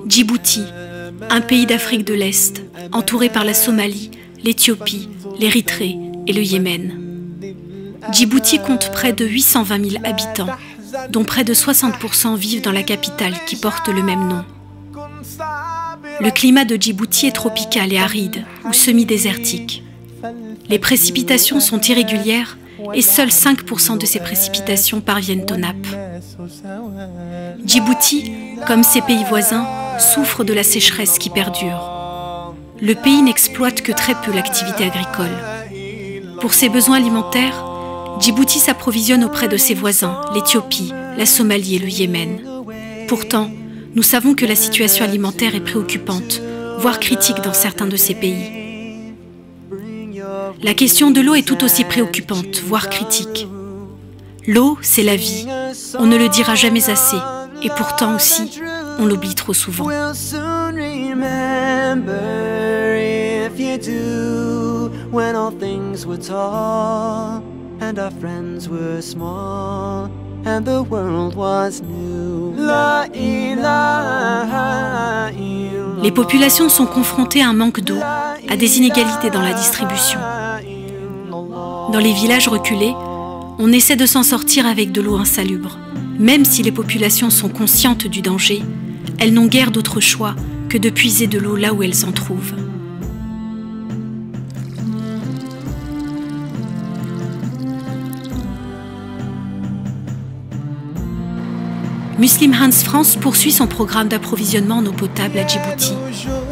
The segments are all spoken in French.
Djibouti, un pays d'Afrique de l'Est, entouré par la Somalie, l'Éthiopie, l'Érythrée et le Yémen. Djibouti compte près de 820 000 habitants, dont près de 60% vivent dans la capitale qui porte le même nom. Le climat de Djibouti est tropical et aride ou semi-désertique. Les précipitations sont irrégulières et seuls 5% de ces précipitations parviennent aux nappes. Djibouti, comme ses pays voisins, souffre de la sécheresse qui perdure. Le pays n'exploite que très peu l'activité agricole. Pour ses besoins alimentaires, Djibouti s'approvisionne auprès de ses voisins, l'Éthiopie, la Somalie et le Yémen. Pourtant, nous savons que la situation alimentaire est préoccupante, voire critique dans certains de ces pays. La question de l'eau est tout aussi préoccupante, voire critique. L'eau, c'est la vie. On ne le dira jamais assez. Et pourtant aussi, on l'oublie trop souvent. Les populations sont confrontées à un manque d'eau, à des inégalités dans la distribution. Dans les villages reculés, on essaie de s'en sortir avec de l'eau insalubre. Même si les populations sont conscientes du danger, elles n'ont guère d'autre choix que de puiser de l'eau là où elles en trouvent. Muslim Hands France poursuit son programme d'approvisionnement en eau potable à Djibouti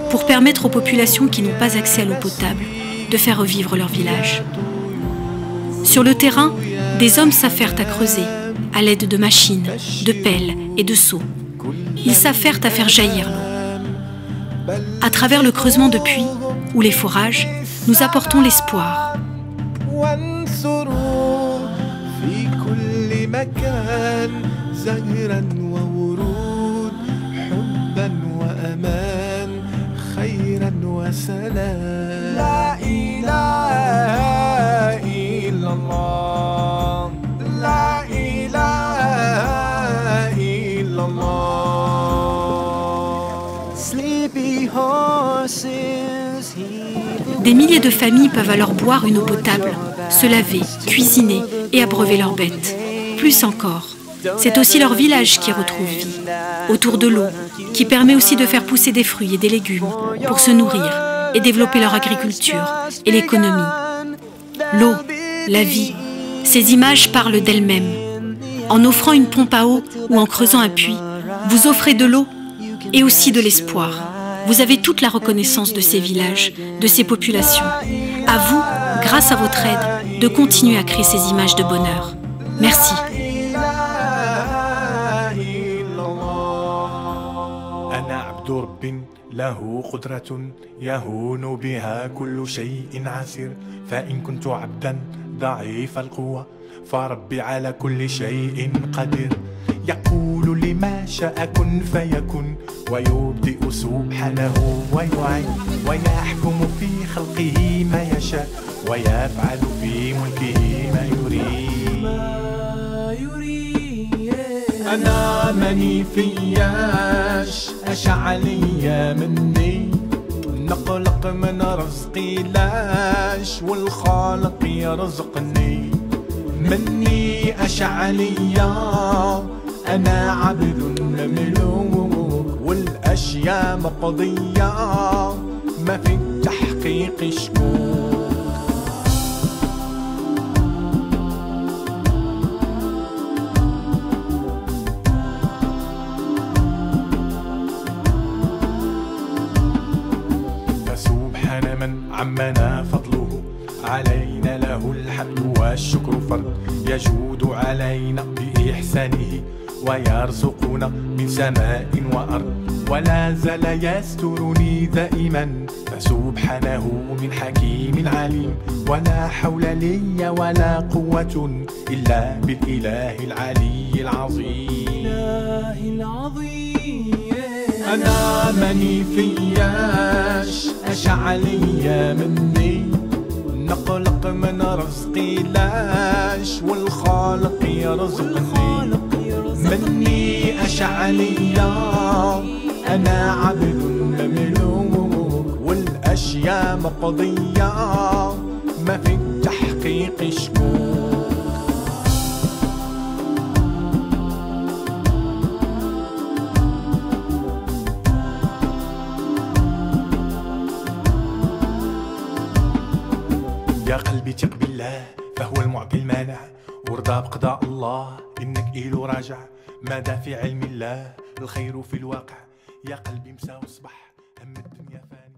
pour permettre aux populations qui n'ont pas accès à l'eau potable de faire revivre leur village. Sur le terrain, des hommes s'affairent à creuser à l'aide de machines, de pelles et de seaux. Ils s'affairent à faire jaillir l'eau. À travers le creusement de puits ou les forages, nous apportons l'espoir. Des milliers de familles peuvent alors boire une eau potable, se laver, cuisiner et abreuver leurs bêtes. Plus encore, c'est aussi leur village qui retrouve vie, autour de l'eau, qui permet aussi de faire pousser des fruits et des légumes pour se nourrir et développer leur agriculture et l'économie. L'eau, la vie, ces images parlent d'elles-mêmes. En offrant une pompe à eau ou en creusant un puits, vous offrez de l'eau et aussi de l'espoir. Vous avez toute la reconnaissance de ces villages, de ces populations. À vous, grâce à votre aide, de continuer à créer ces images de bonheur. Merci. له قدرة يهون بها كل شيء عسير فإن كنت عبدا ضعيف القوة فربي على كل شيء قدير يقول لما شاء كن فيكن ويبدئ سبحانه ويعين ويحكم في خلقه ما يشاء ويفعل في ملكه ما يريد أنا ماني فياش أشعلي مني نقلق من رزقي لاش والخالق يرزقني مني أشعلي أنا عبد مملوك والأشياء مقضية ما في التحقيق شكوك من عمنا فضله علينا له الحمد والشكر فرد يجود علينا بإحسانه ويرزقنا من سماء وأرض ولا زال يسترني دائما فسبحانه من حكيم عليم ولا حول لي ولا قوة إلا بالإله العلي العظيم أنا ماني فياش أشعلي مني نقلق من رزقي لاش والخالق يرزقني مني أشعليا أنا عبد مملوك والأشياء مقضية ما في التحقيق شكوك يا قلبي ثق بالله فهو المعطي المانع وارضى بقضاء الله إنك إله راجع ماذا في علم الله الخير في الواقع يا قلبي مساء وصبح هم الدنيا فانية